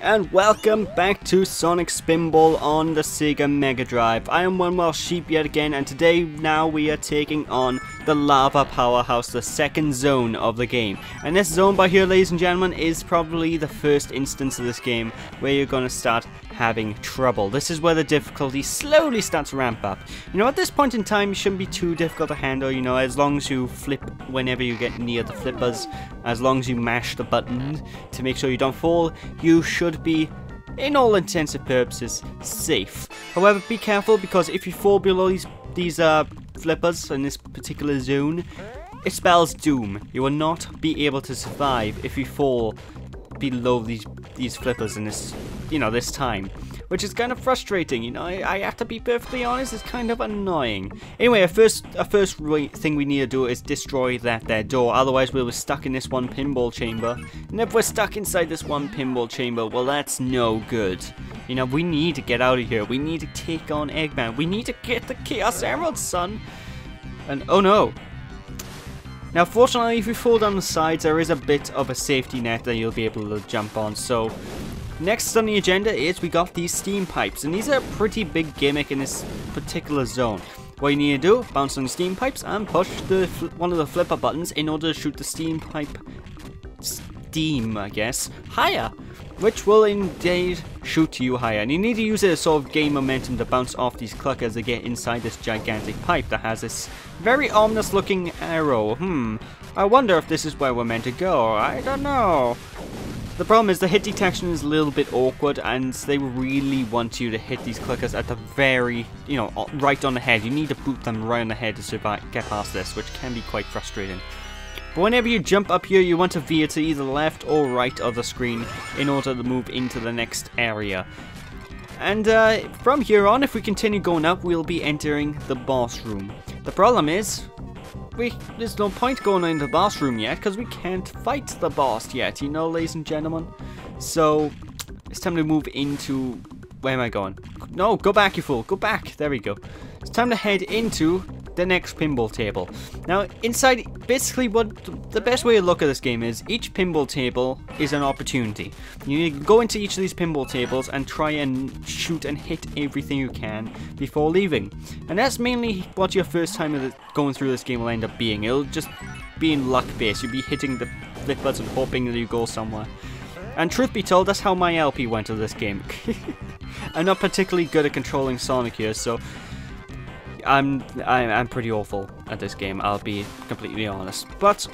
and welcome back to Sonic Spinball on the Sega Mega Drive. I am One Wild Sheep yet again, and today we are taking on the Lava Powerhouse, the second zone of the game. And this zone by here, ladies and gentlemen, is probably the first instance of this game where you're going to start having trouble. This is where the difficulty slowly starts to ramp up. You know, at this point in time, it shouldn't be too difficult to handle, you know, as long as you flip whenever you get near the flippers, as long as you mash the button to make sure you don't fall, you should be, in all intents and purposes, safe. However, be careful, because if you fall below these flippers in this particular zone, it spells doom. You will not be able to survive if you fall below these flippers in this, you know, this time, which is kind of frustrating. You know, I have to be perfectly honest, it's kind of annoying. Anyway, a first thing we need to do is destroy that door, otherwise we'll be stuck in this one pinball chamber, and if we're stuck inside this one pinball chamber, well, that's no good. You know, we need to get out of here. We need to take on Eggman. We need to get the Chaos Emerald, son. And oh no. Now, fortunately, if you fall down the sides, there is a bit of a safety net that you'll be able to jump on. So, next on the agenda is we got these steam pipes, and these are a pretty big gimmick in this particular zone. What you need to do, bounce on the steam pipes and push one of the flipper buttons in order to shoot the steam pipe, I guess, higher, which will indeed shoot you higher. And you need to use it to sort of gain momentum to bounce off these cluckers to get inside this gigantic pipe that has this very ominous looking arrow. I wonder if this is where we're meant to go. I don't know. The problem is the hit detection is a little bit awkward, and they really want you to hit these clickers at the very, you know, right on the head. You need to boot them right on the head to survive, get past this, which can be quite frustrating. But whenever you jump up here, you want to veer to either left or right of the screen in order to move into the next area. And from here on, if we continue going up, we'll be entering the boss room. The problem is, there's no point going into the boss room yet, because we can't fight the boss yet, you know, ladies and gentlemen. So, it's time to move into... Where am I going? No, go back, you fool. Go back. There we go. It's time to head into the next pinball table. Now, inside, basically what the best way to look at this game is, each pinball table is an opportunity. You need to go into each of these pinball tables and try and shoot and hit everything you can before leaving. And that's mainly what your first time going through this game will end up being. It'll just be in luck based. You'll be hitting the flippers and hoping that you go somewhere. And truth be told, that's how my LP went to this game. I'm not particularly good at controlling Sonic here, so I'm pretty awful at this game, I'll be completely honest. But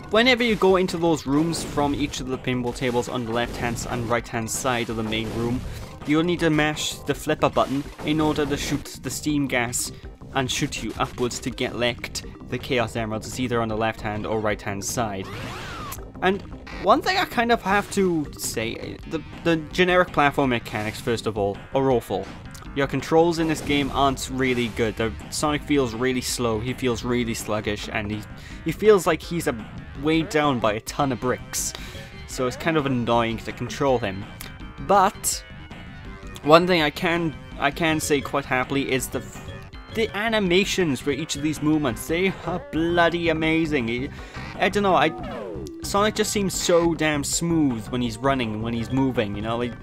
whenever you go into those rooms from each of the pinball tables on the left hand and right hand side of the main room, you'll need to mash the flipper button in order to shoot the steam gas and shoot you upwards to collect the Chaos Emeralds. It's either on the left hand or right hand side. And one thing I kind of have to say, the generic platform mechanics, first of all, are awful. Your controls in this game aren't really good. Sonic feels really slow, he feels really sluggish, and he feels like he's weighed down by a ton of bricks. So it's kind of annoying to control him. But one thing I can say quite happily is the animations for each of these movements. They are bloody amazing. I don't know, Sonic just seems so damn smooth when he's running, when he's moving, you know, like,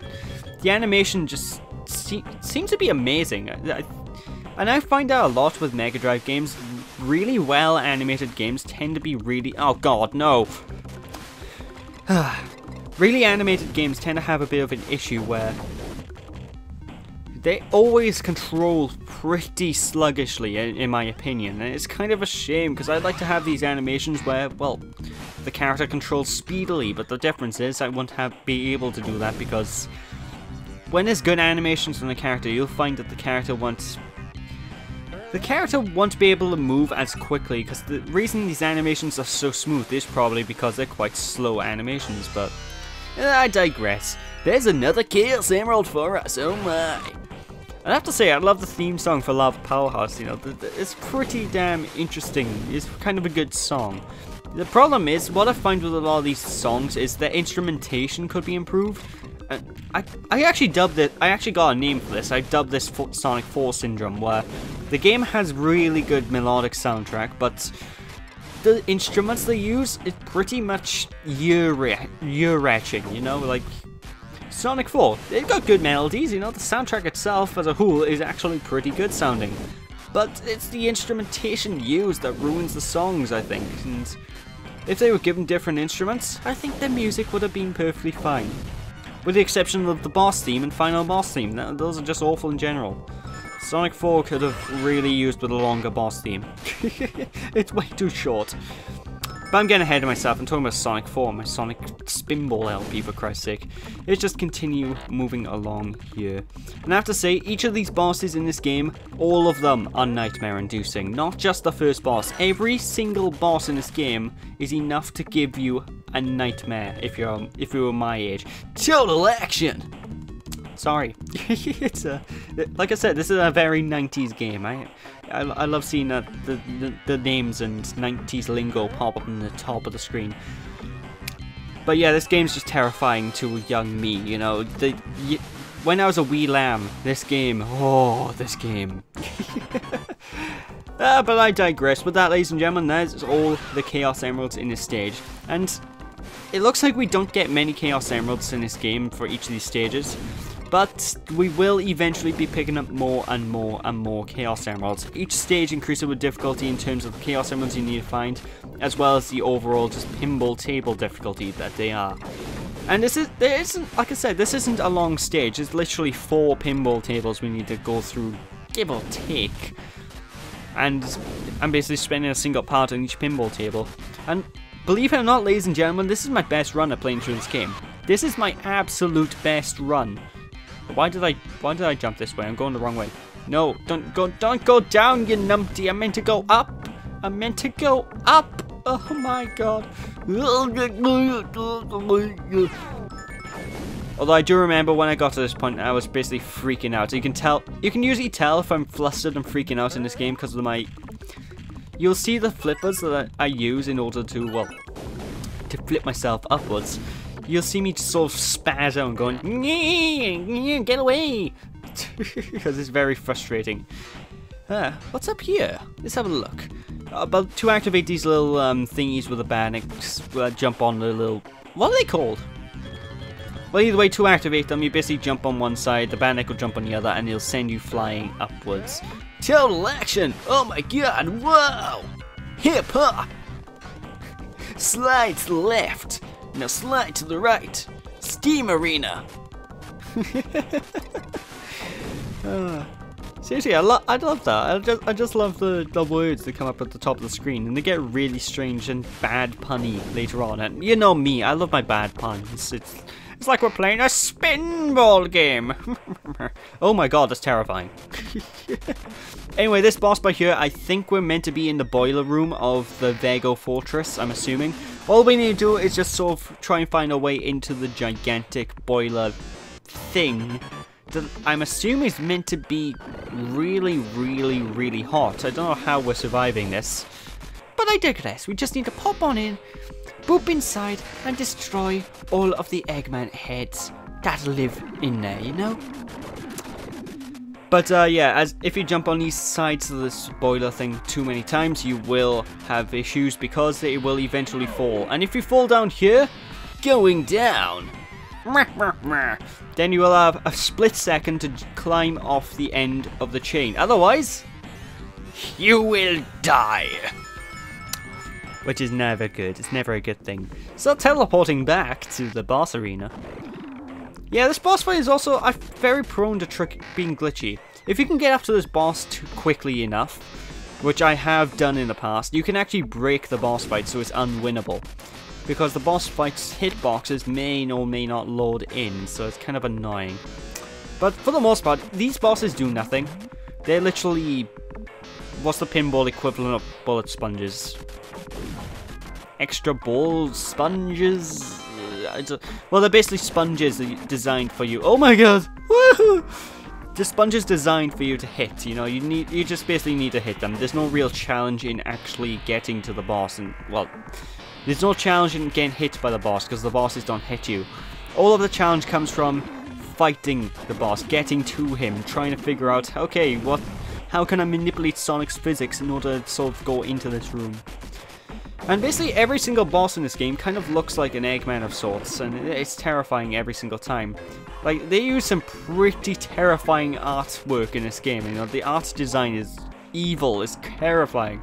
the animation just seems to be amazing. And I find out a lot with Mega Drive games, really well animated games tend to be really, oh god, no. Really animated games tend to have a bit of an issue where they always control pretty sluggishly, in my opinion, and it's kind of a shame, because I'd like to have these animations where, well, the character controls speedily, but the difference is I won't be able to do that, because when there's good animations from the character, you'll find that the character won't be able to move as quickly, because the reason these animations are so smooth is probably because they're quite slow animations, but I digress. There's another Chaos Emerald for us, oh my. I have to say, I love the theme song for Lava Powerhouse, you know, it's pretty damn interesting, it's kind of a good song. The problem is, what I find with a lot of these songs is the instrumentation could be improved. I actually dubbed it, I actually got a name for this, I dubbed this Sonic 4 Syndrome, where the game has really good melodic soundtrack, but the instruments they use is pretty much ear-wrenching, you know, like Sonic 4, they've got good melodies, you know, the soundtrack itself as a whole is actually pretty good sounding. But it's the instrumentation used that ruins the songs, I think, and if they were given different instruments, I think the music would have been perfectly fine. With the exception of the boss theme and final boss theme, those are just awful in general. Sonic 4 could have really used with a longer boss theme. It's way too short. But I'm getting ahead of myself. I'm talking about Sonic 4, my Sonic Spinball LP, for Christ's sake. Let's just continue moving along here. And I have to say, each of these bosses in this game, all of them are nightmare-inducing. Not just the first boss. Every single boss in this game is enough to give you a nightmare if you were my age. Total action! Sorry. It's like I said, this is a very 90s game. I love seeing the names and 90s lingo pop up on the top of the screen. But yeah, this game's just terrifying to a young me, you know. When I was a wee lamb, this game, oh, this game. But I digress. With that, ladies and gentlemen, there's all the Chaos Emeralds in this stage. And it looks like we don't get many Chaos Emeralds in this game for each of these stages. But we will eventually be picking up more and more and more Chaos Emeralds. Each stage increases with difficulty in terms of the Chaos Emeralds you need to find, as well as the overall just pinball table difficulty that they are. And there isn't, like I said, this isn't a long stage. It's literally 4 pinball tables we need to go through, give or take. And I'm basically spending a single part on each pinball table. And believe it or not, ladies and gentlemen, this is my best run at playing through this game. This is my absolute best run. Why did I jump this way? I'm going the wrong way. No, don't go down, you numpty. I meant to go up. I meant to go up. Oh my god. Although I do remember when I got to this point, I was basically freaking out. You can usually tell if I'm flustered and freaking out in this game because of you'll see the flippers that I use in order to, well, to flip myself upwards. You'll see me just sort of spaz out and going, get away! Because it's very frustrating. What's up here? Let's have a look. But to activate these little thingies with the bannocks, jump on the little... What are they called? Well, either way, to activate them, you basically jump on one side, the bannock will jump on the other, and it'll send you flying upwards. Total action! Oh my god, whoa! Hip hop! Slide to the left! Now slide to the right. Steam Arena. Seriously, I love that. I just love the words that come up at the top of the screen, and they get really strange and bad punny later on. And you know me, I love my bad puns. It's like we're playing a Spinball game. Oh my god, that's terrifying. Anyway, this boss by here, I think we're meant to be in the boiler room of the Vego Fortress, I'm assuming. All we need to do is just sort of try and find our way into the gigantic boiler thing that I'm assuming is meant to be really, really, really hot. I don't know how we're surviving this, but I digress. We just need to pop on in, boop inside, and destroy all of the Eggman heads that live in there, you know? But yeah, if you jump on these sides of this boiler thing too many times, you will have issues because it will eventually fall. And if you fall down here, going down, then you will have a split second to climb off the end of the chain. Otherwise, you will die. Which is never good. It's never a good thing. So teleporting back to the boss arena. Yeah, this boss fight is also very prone to being glitchy. If you can get up to this boss too quickly enough, which I have done in the past, you can actually break the boss fight so it's unwinnable. Because the boss fight's hitboxes may or may not load in, so it's kind of annoying. But for the most part, these bosses do nothing. They're literally... what's the pinball equivalent of bullet sponges? Extra ball sponges? Well, they're basically sponges designed for you. Oh my god! Woohoo! The sponges designed for you to hit. You know, you just basically need to hit them. There's no real challenge in actually getting to the boss, and well, there's no challenge in getting hit by the boss because the bosses don't hit you. All of the challenge comes from fighting the boss, getting to him, trying to figure out, okay, how can I manipulate Sonic's physics in order to sort of go into this room. And basically every single boss in this game kind of looks like an Eggman of sorts, and it's terrifying every single time. Like, they use some pretty terrifying artwork in this game. You know, the art design is evil, it's terrifying.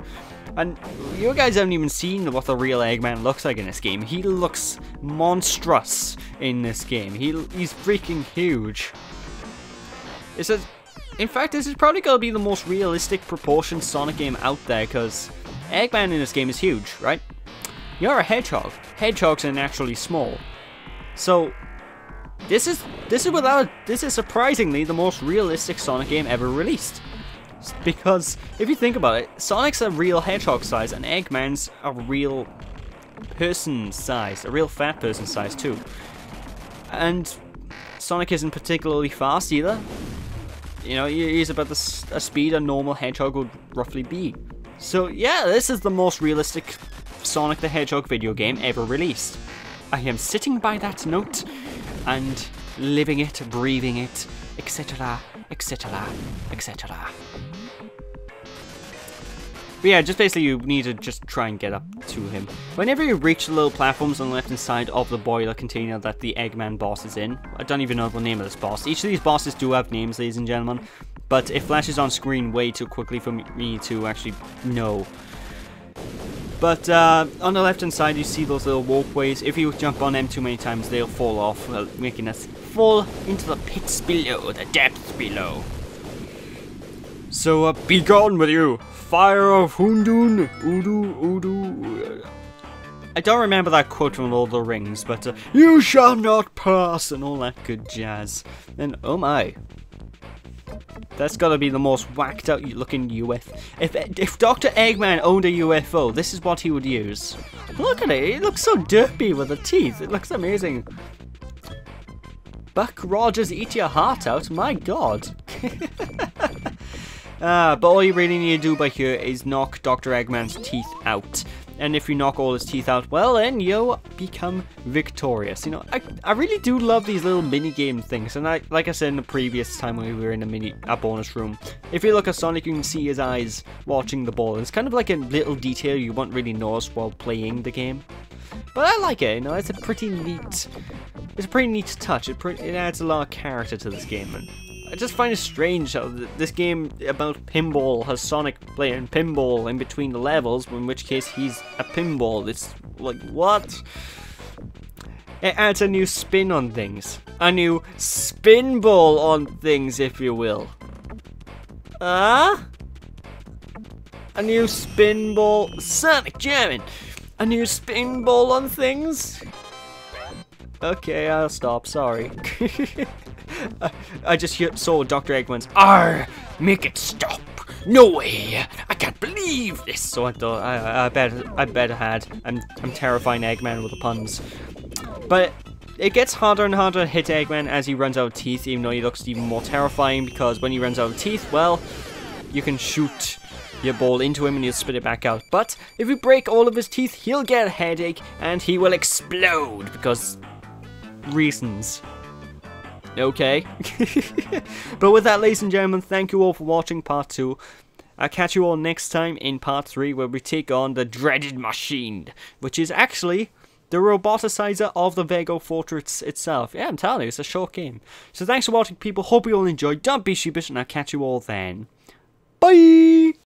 And you guys haven't even seen what the real Eggman looks like in this game. He looks monstrous in this game. He's freaking huge. In fact, this is probably going to be the most realistic proportioned Sonic game out there, because Eggman in this game is huge, right? You're a hedgehog. Hedgehogs are naturally small. So, this is surprisingly the most realistic Sonic game ever released. Because, if you think about it, Sonic's a real hedgehog size, and Eggman's a real person size, a real fat person size too. And Sonic isn't particularly fast either. You know, he's about a speed a normal hedgehog would roughly be. So yeah, this is the most realistic Sonic the Hedgehog video game ever released. I am sitting by that note and living it, breathing it, etc, etc, etc. But yeah, just basically you need to just try and get up to him. Whenever you reach the little platforms on the left hand side of the boiler container that the Eggman boss is in, I don't even know the name of this boss. Each of these bosses do have names, ladies and gentlemen, but it flashes on screen way too quickly for me to actually know. But on the left hand side you see those little walkways. If you jump on them too many times they'll fall off, making us fall into the pits below, the depths below. So be gone with you! Fire of Hundun, Udu. I don't remember that quote from Lord of the Rings, but you shall not pass, and all that good jazz. And oh my, that's gotta be the most whacked out looking UFO. If Dr. Eggman owned a UFO, this is what he would use. Look at it, it looks so derpy with the teeth, it looks amazing. Buck Rogers, eat your heart out, my god. But all you really need to do by here is knock Dr. Eggman's teeth out. And if you knock all his teeth out, well then you become victorious. You know, I really do love these little mini-game things. And like I said in the previous time when we were in a bonus room, if you look at Sonic you can see his eyes watching the ball. It's kind of like a little detail you won't really notice while playing the game. But I like it, you know, it's a pretty neat touch. It adds a lot of character to this game. And I just find it strange how this game about pinball has Sonic playing pinball in between the levels, in which case he's a pinball. It's like, what? It adds a new spin on things. A new spinball on things, if you will. A new spinball. Sonic jamming. A new spinball on things? Okay, I'll stop, sorry. I just saw Dr. Eggman's "Arr! Make it stop! No way! I can't believe this!" So I thought I bet I had. I'm terrifying Eggman with the puns. But it gets harder and harder to hit Eggman as he runs out of teeth, even though he looks even more terrifying, because when he runs out of teeth, well, you can shoot your ball into him and he'll spit it back out. But if you break all of his teeth, he'll get a headache and he will explode because reasons. Okay. But with that, ladies and gentlemen, thank you all for watching part 2. I'll catch you all next time in part 3, where we take on the dreaded machine, which is actually the roboticizer of the Vego Fortress itself. Yeah, I'm telling you, it's a short game. So thanks for watching, people. Hope you all enjoyed. Don't be sheepish, and I'll catch you all then. Bye!